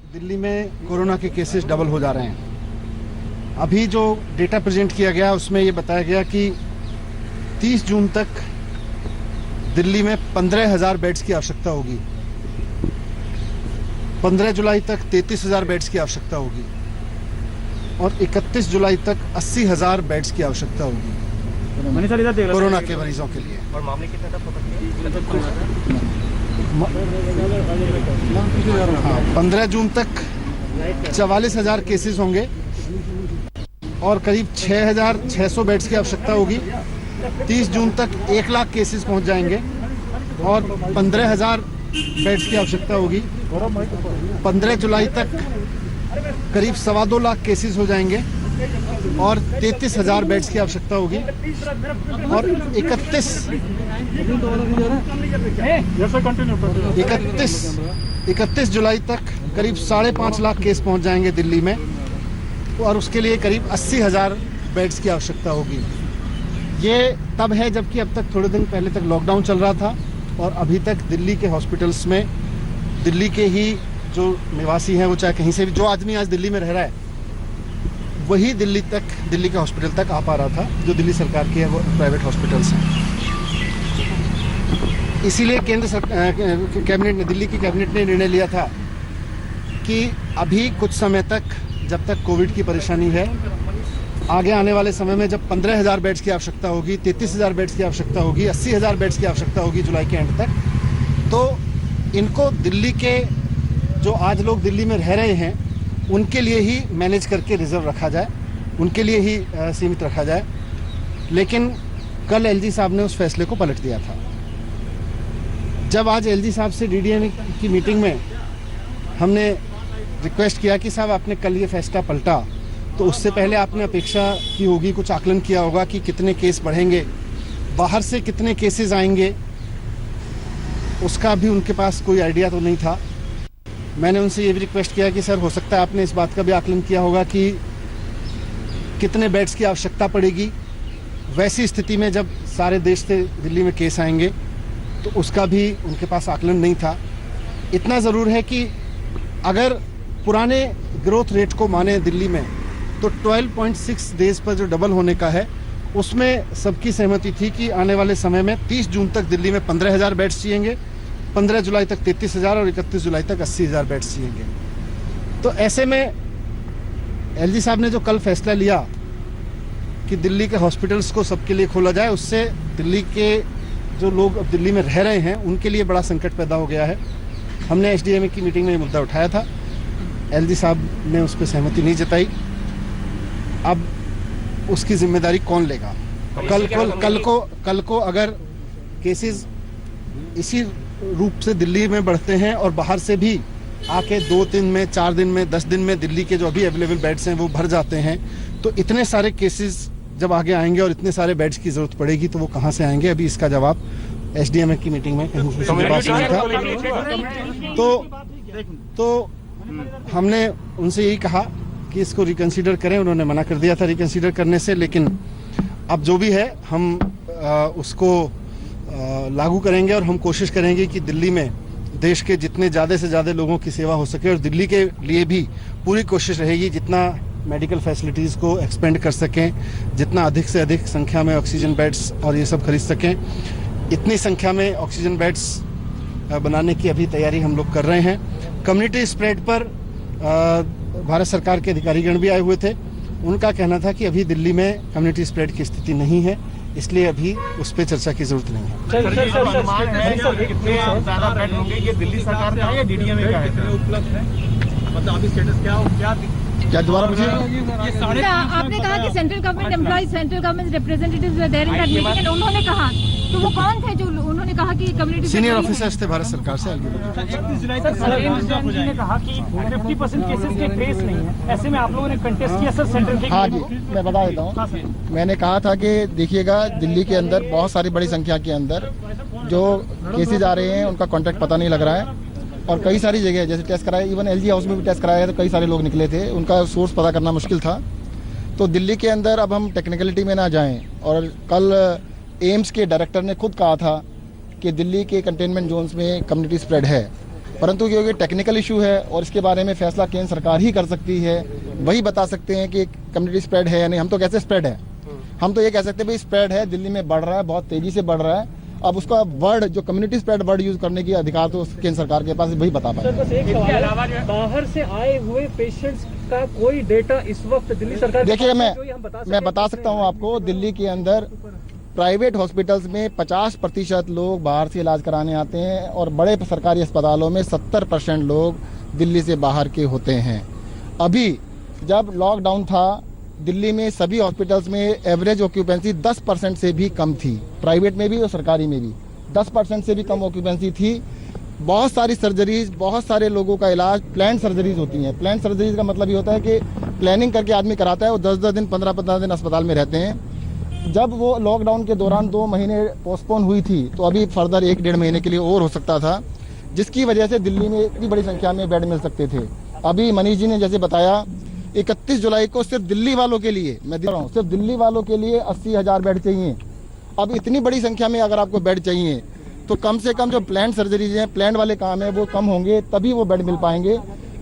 दिल्ली में कोरोना के cases double हो जा रहे हैं। अभी जो डेटा प्रेजेंट किया गया उसमें ये बताया गया कि 30 जून तक दिल्ली में 15,000 बेड्स की आवश्यकता होगी, 15 जुलाई तक 33,000 बेड्स की आवश्यकता होगी और 31 जुलाई तक 80,000 बेड्स की आवश्यकता होगी कोरोना के मरीजों के लिए। और मामले कितने तक हो सकते हैं? 15 जून तक 44,000 केसेस होंगे और करीब 6,600 बेड्स की आवश्यकता होगी। 30 जून तक 1 लाख केसेस पहुंच जाएंगे और 15,000 बेड्स की आवश्यकता होगी। 15 जुलाई तक करीब 2.25 लाख केसेस हो जाएंगे और 33,000 बेड्स की आवश्यकता होगी और 31 जुलाई तक करीब 5.5 लाख केस पहुंच जाएंगे दिल्ली में और उसके लिए करीब 80,000 बेड्स की आवश्यकता होगी। ये तब है जबकि अब तक थोड़े दिन पहले तक लॉकडाउन चल रहा था और अभी तक दिल्ली के हॉस्पिटल्स में दिल्ली के ही जो निवासी हैं, वो चाहे कहीं से भी, जो आदमी आज दिल्ली में रह रहा है वही दिल्ली के हॉस्पिटल तक आ पा रहा था, जो दिल्ली सरकार के वो प्राइवेट हॉस्पिटल्स हैं। इसीलिए कैबिनेट ने, दिल्ली की कैबिनेट ने निर्णय लिया था कि अभी कुछ समय तक, जब तक कोविड की परेशानी है, आगे आने वाले समय में जब 15,000 बेड्स की आवश्यकता होगी, 33,000 बेड्स की आवश्यकता होगी, 80,000 बेड्स की आवश्यकता होगी जुलाई के एंड तक, तो इनको दिल्ली के जो आज लोग दिल्ली में रह रहे हैं उनके लिए ही मैनेज करके रिजर्व रखा जाए, उनके लिए ही सीमित रखा जाए। लेकिन कल एलजी साहब ने उस फैसले को पलट दिया था। जब आज एलजी साहब से डीडीएम की मीटिंग में हमने रिक्वेस्ट किया कि साहब आपने कल ये फैसला पलटा, तो उससे पहले आपने अपेक्षा की होगी, कुछ आकलन किया होगा कि कितने केस बढ़ेंगे, बाहर से कितने केसेस आएंगे, उसका भी उनके पास कोई आइडिया तो नहीं था। मैंने उनसे ये भी रिक्वेस्ट किया कि सर, हो सकता है आपने इस बात का भी आकलन किया होगा कि कितने बेड्स की आवश्यकता पड़ेगी वैसी स्थिति में जब सारे देश से दिल्ली में केस आएंगे, तो उसका भी उनके पास आकलन नहीं था। इतना ज़रूर है कि अगर पुराने ग्रोथ रेट को माने दिल्ली में, तो 12.6 डेज पर जो डबल होने का है, उसमें सबकी सहमति थी कि आने वाले समय में 30 जून तक दिल्ली में 15,000 बेड्स चाहिएंगे, 15 जुलाई तक 33,000 और 31 जुलाई तक 80,000 बेड्स चाहिएंगे। तो ऐसे में एलजी साहब ने जो कल फैसला लिया कि दिल्ली के हॉस्पिटल्स को सबके लिए खोला जाए, उससे दिल्ली के जो लोग अब दिल्ली में रह रहे हैं उनके लिए बड़ा संकट पैदा हो गया है। हमने एसडीएम की मीटिंग में ये मुद्दा उठाया था, एलजी साहब ने उस पर सहमति नहीं जताई। अब उसकी जिम्मेदारी कौन लेगा? कल को अगर केसेस इसी रूप से दिल्ली में बढ़ते हैं और बाहर से भी आके 2 दिन में, 4 दिन में, 10 दिन में दिल्ली के जो अभी अवेलेबल बेड्स हैं वो भर जाते हैं, तो इतने सारे केसेस जब आगे आएंगे और इतने सारे बेड्स की जरूरत पड़ेगी तो वो कहाँ से आएंगे? अभी इसका जवाब एसडीएम की मीटिंग में कहीं से पास नहीं था। तो हमने उनसे यही कहा कि इसको रिकंसीडर करें, उन्होंने मना कर दिया था रिकंसीडर करने से। लेकिन अब जो भी है हम उसको लागू करेंगे और हम कोशिश करेंगे कि दिल्ली में देश के जितने ज़्यादा से ज़्यादा लोगों की सेवा हो सके, और दिल्ली के लिए भी पूरी कोशिश रहेगी जितना मेडिकल फैसिलिटीज़ को एक्सपेंड कर सकें, जितना अधिक से अधिक संख्या में ऑक्सीजन बेड्स और ये सब खरीद सकें। इतनी संख्या में ऑक्सीजन बेड्स बनाने की अभी तैयारी हम लोग कर रहे हैं। कम्युनिटी स्प्रेड पर भारत सरकार के अधिकारीगण भी आए हुए थे। उनका कहना था कि अभी दिल्ली में कम्युनिटी स्प्रेड की स्थिति नहीं है, इसलिए अभी उस पर चर्चा की जरूरत नहीं है। दिल्ली सरकार का है या डीडीएम का है? मतलब अभी स्टेटस क्या दोबारा मुझे आपने कहा कि central government employees, central government representatives were there in that meeting, उन्होंने कहा, तो वो कौन थे जो उन्होंने कहा कि कम्युनिटी सीनियर ऑफिसर्स थे भारत सरकार से। 31 जुलाई तक सर ने कहा कि 50% केसेस के ट्रेस नहीं है, ऐसे में आप लोगों ने कंटेस्ट किया सर सेंट्रल के? हाँ जी, मैं बता देता हूँ। मैंने कहा था कि देखिएगा, दिल्ली के अंदर बहुत सारी बड़ी संख्या के अंदर जो केसेज आ रहे हैं उनका कॉन्टैक्ट पता नहीं लग रहा है, और कई सारी जगह जैसे टेस्ट कराया, इवन एलजी हाउस में भी टेस्ट कराया, तो कई सारे लोग निकले थे, उनका सोर्स पता करना मुश्किल था। तो दिल्ली के अंदर अब हम टेक्निकलिटी में ना जाएं, और कल एम्स के डायरेक्टर ने खुद कहा था कि दिल्ली के कंटेनमेंट जोन्स में कम्युनिटी स्प्रेड है, परंतु क्योंकि टेक्निकल इशू है और इसके बारे में फैसला केंद्र सरकार ही कर सकती है, वही बता सकते हैं कि कम्युनिटी स्प्रेड है या नहीं। हम तो कैसे स्प्रेड है, हम तो ये कह सकते हैं भाई स्प्रेड है, दिल्ली में बढ़ रहा है, बहुत तेजी से बढ़ रहा है। अब उसका वर्ड जो कम्युनिटी स्प्रेड वर्ड यूज करने की अधिकार तो केंद्र सरकार के पास, वही बता पाए। इसके अलावा बाहर से आए हुए पेशेंट्स का कोई डेटा इस वक्त दिल्ली सरकार देखिए, मैं बता सकता हूँ आपको, दिल्ली के अंदर प्राइवेट हॉस्पिटल्स में 50% लोग बाहर से इलाज कराने आते हैं और बड़े सरकारी अस्पतालों में 70% लोग दिल्ली से बाहर के होते हैं। अभी जब लॉकडाउन था, दिल्ली में सभी हॉस्पिटल्स में एवरेज ऑक्यूपेंसी 10% से भी कम थी, प्राइवेट में भी और सरकारी में भी 10% से भी कम ऑक्यूपेंसी थी। बहुत सारी सर्जरीज, बहुत सारे लोगों का इलाज प्लान सर्जरीज होती हैं। प्लान सर्जरीज का मतलब ये होता है कि प्लानिंग करके आदमी कराता है, वो 10-10 दिन 15-15 दिन अस्पताल में रहते हैं। जब वो लॉकडाउन के दौरान 2 महीने पोस्टपोन हुई थी, तो अभी फर्दर 1-1.5 महीने के लिए और हो सकता था, जिसकी वजह से दिल्ली में इतनी बड़ी संख्या में बेड मिल सकते थे। अभी मनीष जी ने जैसे बताया, 31 जुलाई को सिर्फ दिल्ली वालों के लिए, मैं दे रहा हूँ, सिर्फ दिल्ली वालों के लिए 80,000 बेड चाहिए। अब इतनी बड़ी संख्या में अगर आपको बेड चाहिए तो कम से कम जो प्लान सर्जरीज हैं, प्लान वाले काम है, वो कम होंगे, तभी वो बेड मिल पाएंगे।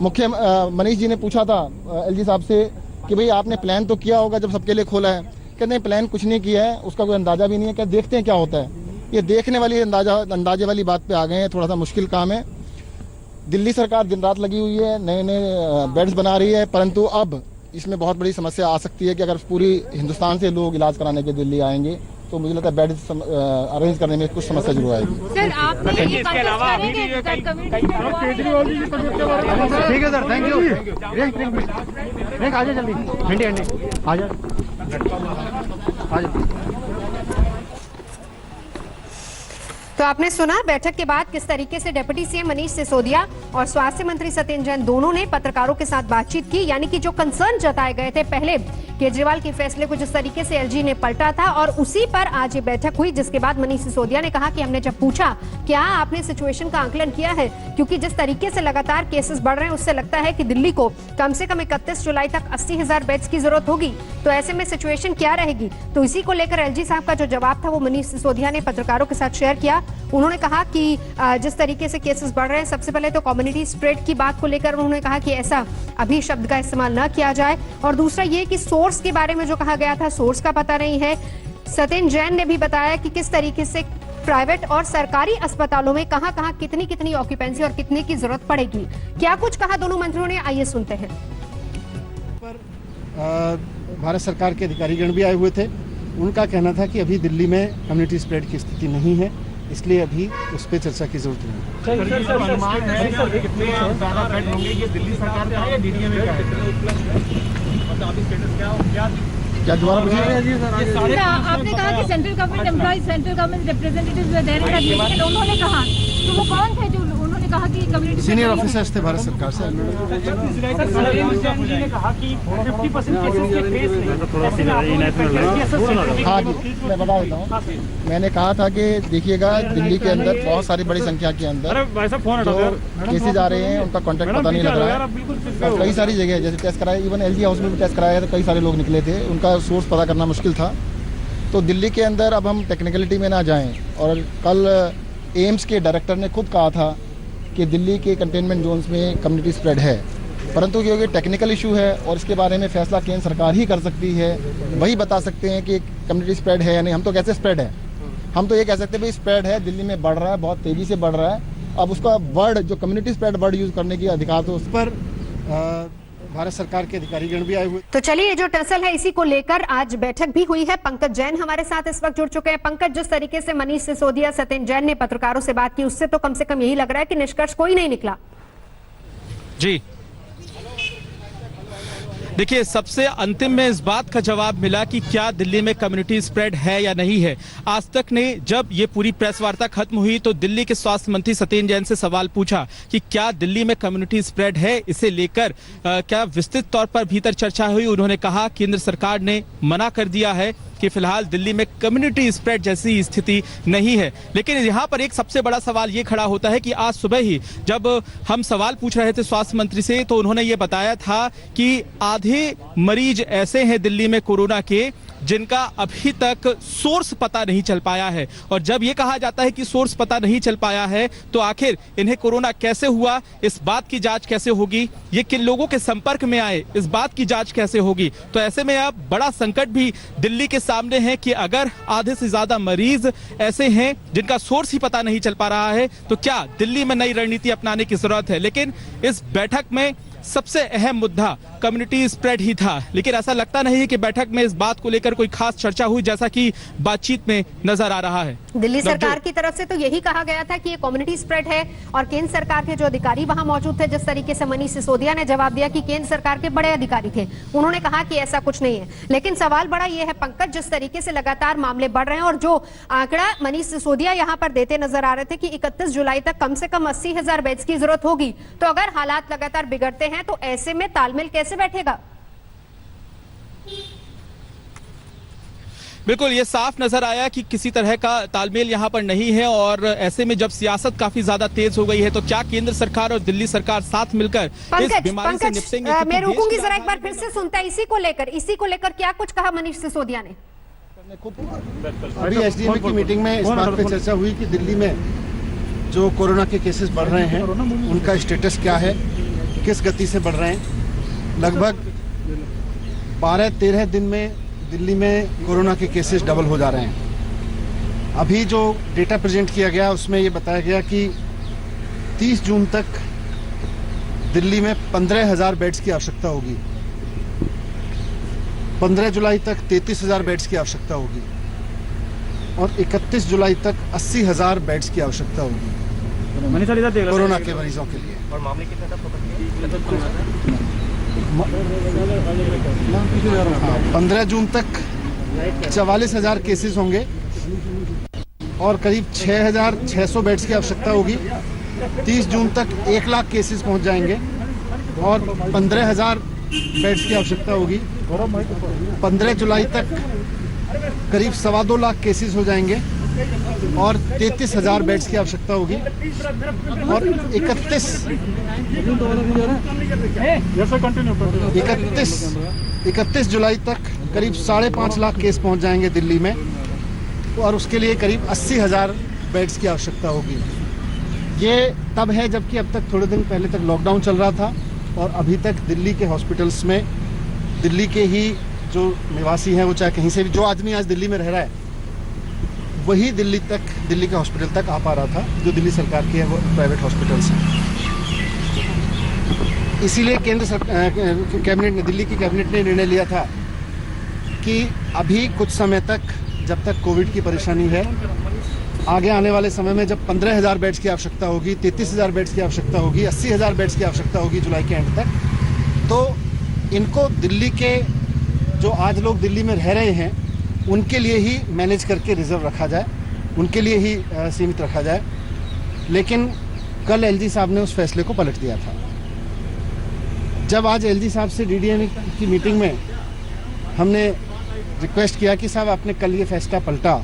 मनीष जी ने पूछा था एलजी साहब से कि भाई आपने प्लान तो किया होगा जब सबके लिए खोला है। कहते नहीं, प्लान कुछ नहीं किया है, उसका कोई अंदाजा भी नहीं है, क्या देखते हैं क्या होता है। ये देखने वाली अंदाजे वाली बात पे आ गए हैं, थोड़ा सा मुश्किल काम है। दिल्ली सरकार दिन रात लगी हुई है, नए नए बेड्स बना रही है, परंतु अब इसमें बहुत बड़ी समस्या आ सकती है कि अगर पूरी हिंदुस्तान से लोग इलाज कराने के दिल्ली आएंगे तो मुझे लगता है बेड अरेंज करने में कुछ समस्या जरूर आएगी। सर, आपने ये इसके अलावा अभी भी केजरीवाल जी की तबीयत के बारे में। ठीक है सर, थैंक यू। आजा जल्दी, हंडी आजा। तो आपने सुना बैठक के बाद किस तरीके से डिप्टी सीएम मनीष सिसोदिया और स्वास्थ्य मंत्री सत्येंद्र जैन दोनों ने पत्रकारों के साथ बातचीत की। यानी कि जो कंसर्न जताए गए थे पहले केजरीवाल के फैसले को जिस तरीके से एलजी ने पलटा था, और उसी पर आज ये बैठक हुई, जिसके बाद मनीष सिसोदिया ने कहा कि हमने जब पूछा क्या आपने सिचुएशन का आकलन किया है, क्योंकि जिस तरीके से लगातार केसेस बढ़ रहे हैं उससे लगता है कि दिल्ली को कम से कम 31 जुलाई तक 80,000 बेड्स की जरूरत होगी। तो ऐसे में सिचुएशन क्या रहेगी, तो इसी को लेकर एलजी साहब का जो जवाब था वो मनीष सिसोदिया ने पत्रकारों के साथ शेयर किया। उन्होंने कहा कि जिस तरीके से केसेस बढ़ रहे हैं, सबसे पहले तो कम्युनिटी स्प्रेड की बात को लेकर उन्होंने कहा कि ऐसा अभी शब्द का इस्तेमाल न किया जाए, और दूसरा ये कि सोर्स के बारे में जो कहा गया था, सोर्स का पता नहीं है। सत्येंद्र जैन ने भी बताया कि किस तरीके से प्राइवेट और सरकारी अस्पतालों में कहां-कहां कितनी ऑक्यूपेंसी और कितने की जरूरत पड़ेगी। क्या कुछ कहा दोनों मंत्रियों ने, आइए सुनते हैं। भारत सरकार के अधिकारीगण भी आए हुए थे, उनका कहना था कि अभी दिल्ली में कम्युनिटी स्प्रेड की स्थिति नहीं है, इसलिए अभी उस पर चर्चा की जरूरत नहीं है। अनुमान है कितने ज्यादा बेड होंगे, ये दिल्ली सरकार का है या डीडीएम का है? मतलब अभी स्टेटस क्या दोबारा सर, आपने कहा कि central government employees, central government representatives were there in that meeting, उन्होंने कहा, तो वो कौन थे जो उन्होंने कहा कि कम्युनिटी सीनियर ऑफिसर्स थे भारत सरकार से। ने कहा कि 50% केसेस के ट्रेस नहीं। हाँ जी, मैं बता देता हूँ। मैंने कहा था कि देखिएगा, दिल्ली के अंदर बहुत सारी बड़ी संख्या के अंदर जो केसेज आ रहे हैं उनका कॉन्टैक्ट पता नहीं लग रहा है, और कई सारी जगह जैसे टेस्ट कराए, इवन एलजी हाउस में भी टेस्ट कराया, तो कई सारे लोग निकले थे, उनका सोर्स पता करना मुश्किल था। तो दिल्ली के अंदर अब हम टेक्निकलिटी में ना जाएं, और कल एम्स के डायरेक्टर ने खुद कहा था कि दिल्ली के कंटेनमेंट जोन्स में कम्युनिटी स्प्रेड है, परंतु क्योंकि टेक्निकल इशू है और इसके बारे में फैसला केंद्र सरकार ही कर सकती है, वही बता सकते हैं कि कम्युनिटी स्प्रेड है या नहीं। हम तो कैसे स्प्रेड है, हम तो ये कह सकते हैं भाई स्प्रेड है, दिल्ली में बढ़ रहा है, बहुत तेजी से बढ़ रहा है। अब उसका वर्ड जो कम्युनिटी स्प्रेड वर्ड यूज करने की अधिकार तो उस पर भारत सरकार के अधिकारीगण भी आए हुए। तो चलिए, जो टसल है इसी को लेकर आज बैठक भी हुई है। पंकज जैन हमारे साथ इस वक्त जुड़ चुके हैं। पंकज, जिस तरीके से मनीष सिसोदिया, सत्येंद्र जैन ने पत्रकारों से बात की, उससे तो कम से कम यही लग रहा है कि निष्कर्ष कोई नहीं निकला। जी देखिए, सबसे अंतिम में इस बात का जवाब मिला कि क्या दिल्ली में कम्युनिटी स्प्रेड है या नहीं है। आज तक ने जब ये पूरी प्रेस वार्ता खत्म हुई तो दिल्ली के स्वास्थ्य मंत्री सत्येंद्र जैन से सवाल पूछा कि क्या दिल्ली में कम्युनिटी स्प्रेड है, इसे लेकर क्या विस्तृत तौर पर भीतर चर्चा हुई। उन्होंने कहा केंद्र सरकार ने मना कर दिया है कि फिलहाल दिल्ली में कम्युनिटी स्प्रेड जैसी स्थिति नहीं है। लेकिन यहाँ पर एक सबसे बड़ा सवाल ये खड़ा होता है कि आज सुबह ही जब हम सवाल पूछ रहे थे स्वास्थ्य मंत्री से, तो उन्होंने ये बताया था कि आधे मरीज ऐसे हैं दिल्ली में कोरोना के जिनका अभी तक सोर्स पता नहीं चल पाया है। और जब ये कहा जाता है कि सोर्स पता नहीं चल पाया है तो आखिर इन्हें कोरोना कैसे हुआ, इस बात की जांच कैसे होगी, ये किन लोगों के संपर्क में आए, इस बात की जांच कैसे होगी। तो ऐसे में अब बड़ा संकट भी दिल्ली के सामने है कि अगर आधे से ज्यादा मरीज ऐसे हैं जिनका सोर्स ही पता नहीं चल पा रहा है तो क्या दिल्ली में नई रणनीति अपनाने की जरूरत है। लेकिन इस बैठक में सबसे अहम मुद्दा कम्युनिटी स्प्रेड ही था, लेकिन ऐसा लगता नहीं है कि बैठक में इस बात को लेकर कोई खास चर्चा हुई जैसा कि बातचीत में नजर आ रहा है। दिल्ली सरकार की तरफ से तो यही कहा गया था कि ये कम्युनिटी स्प्रेड है और केंद्र सरकार के जो अधिकारी वहां मौजूद थे, जिस तरीके से मनीष सिसोदिया ने जवाब दिया कि केंद्र सरकार के बड़े अधिकारी थे, उन्होंने कहा कि ऐसा कुछ नहीं है। लेकिन सवाल बड़ा ये है पंकज, जिस तरीके से लगातार मामले बढ़ रहे हैं और जो आंकड़ा मनीष सिसोदिया यहाँ पर देते नजर आ रहे थे कि 31 जुलाई तक कम से कम 80,000 बेड्स की जरूरत होगी, तो अगर हालात लगातार बिगड़ते हैं तो ऐसे में तालमेल कैसे बैठेगा? बिल्कुल, ये साफ नजर आया कि किसी तरह का तालमेल यहाँ पर नहीं है। और ऐसे में जब सियासत काफी ज्यादा तेज हो गई है तो क्या केंद्र सरकार और दिल्ली सरकार साथ मिलकर इस बीमारी से निपटेंगे? मैं रुकूंगी जरा, एक बार फिर से सुनता है इसी को लेकर क्या कुछ कहा मनीष सिसोदिया ने? अभी एसडीएम की मीटिंग में इस बात पे चर्चा हुई कि दिल्ली में जो कोरोना के केसेस बढ़ रहे हैं उनका स्टेटस क्या है, किस गति से बढ़ रहे हैं। लगभग 12-13 दिन में दिल्ली में कोरोना के केसेस डबल हो जा रहे हैं। अभी जो डेटा प्रेजेंट किया गया उसमें ये बताया गया कि 30 जून तक दिल्ली में 15,000 बेड्स की आवश्यकता होगी, 15 जुलाई तक 33,000 बेड्स की आवश्यकता होगी और 31 जुलाई तक 80,000 बेड्स की आवश्यकता होगी कोरोना के मरीजों के लिए। और मामले कितने तक 15 जून तक 44,000 केसेस होंगे और करीब 6,600 बेड्स की आवश्यकता होगी। 30 जून तक 1 लाख केसेस पहुंच जाएंगे और 15,000 बेड्स की आवश्यकता होगी। 15 जुलाई तक करीब 2.25 लाख केसेस हो जाएंगे और 33,000 बेड्स की आवश्यकता होगी और 31 जुलाई तक करीब 5.5 लाख केस पहुंच जाएंगे दिल्ली में और उसके लिए करीब 80,000 बेड्स की आवश्यकता होगी। ये तब है जबकि अब तक थोड़े दिन पहले तक लॉकडाउन चल रहा था और अभी तक दिल्ली के हॉस्पिटल्स में दिल्ली के ही जो निवासी हैं, वो चाहे कहीं से भी, जो आदमी आज दिल्ली में रह रहा है वही दिल्ली के हॉस्पिटल तक आ पा रहा था, जो दिल्ली सरकार के हैं वो प्राइवेट हॉस्पिटल्स हैं। इसीलिए दिल्ली की कैबिनेट ने निर्णय लिया था कि अभी कुछ समय तक जब तक कोविड की परेशानी है, आगे आने वाले समय में जब 15,000 बेड्स की आवश्यकता होगी, 33,000 बेड्स की आवश्यकता होगी, 80,000 बेड्स की आवश्यकता होगी जुलाई के एंड तक, तो इनको दिल्ली के जो आज लोग दिल्ली में रह रहे हैं उनके लिए ही मैनेज करके रिजर्व रखा जाए, उनके लिए ही सीमित रखा जाए। लेकिन कल एलजी साहब ने उस फैसले को पलट दिया था। जब आज एलजी साहब से डीडीएम की मीटिंग में हमने रिक्वेस्ट किया कि साहब आपने कल ये फैसला पलटा,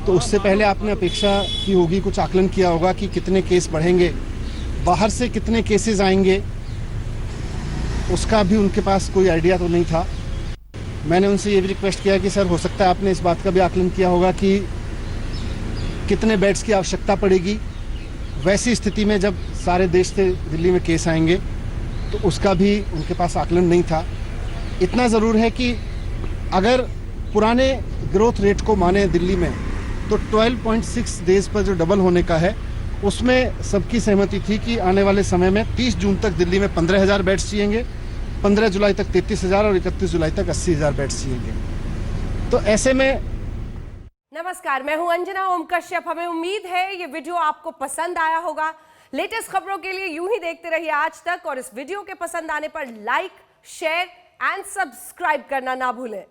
तो उससे पहले आपने अपेक्षा की होगी, कुछ आकलन किया होगा कि कितने केस बढ़ेंगे, बाहर से कितने केसेस आएंगे, उसका भी उनके पास कोई आइडिया तो नहीं था। मैंने उनसे ये भी रिक्वेस्ट किया कि सर हो सकता है आपने इस बात का भी आकलन किया होगा कि कितने बेड्स की आवश्यकता पड़ेगी। वैसी स्थिति में जब सारे देश से दिल्ली में केस आएंगे तो उसका भी उनके पास आकलन नहीं था। इतना ज़रूर है कि अगर पुराने ग्रोथ रेट को माने दिल्ली में तो 12.6 डेज पर जो डबल होने का है उसमें सबकी सहमति थी कि आने वाले समय में 30 जून तक दिल्ली में 15,000 बेड्स चाहिएंगे, 15 जुलाई तक 33,000 और 31 जुलाई तक 80,000 बेड्स चाहिएंगे। तो ऐसे में नमस्कार, मैं हूं अंजना ओम कश्यप। हमें उम्मीद है ये वीडियो आपको पसंद आया होगा। लेटेस्ट खबरों के लिए यूं ही देखते रहिए आज तक और इस वीडियो के पसंद आने पर लाइक, शेयर एंड सब्सक्राइब करना ना भूलें।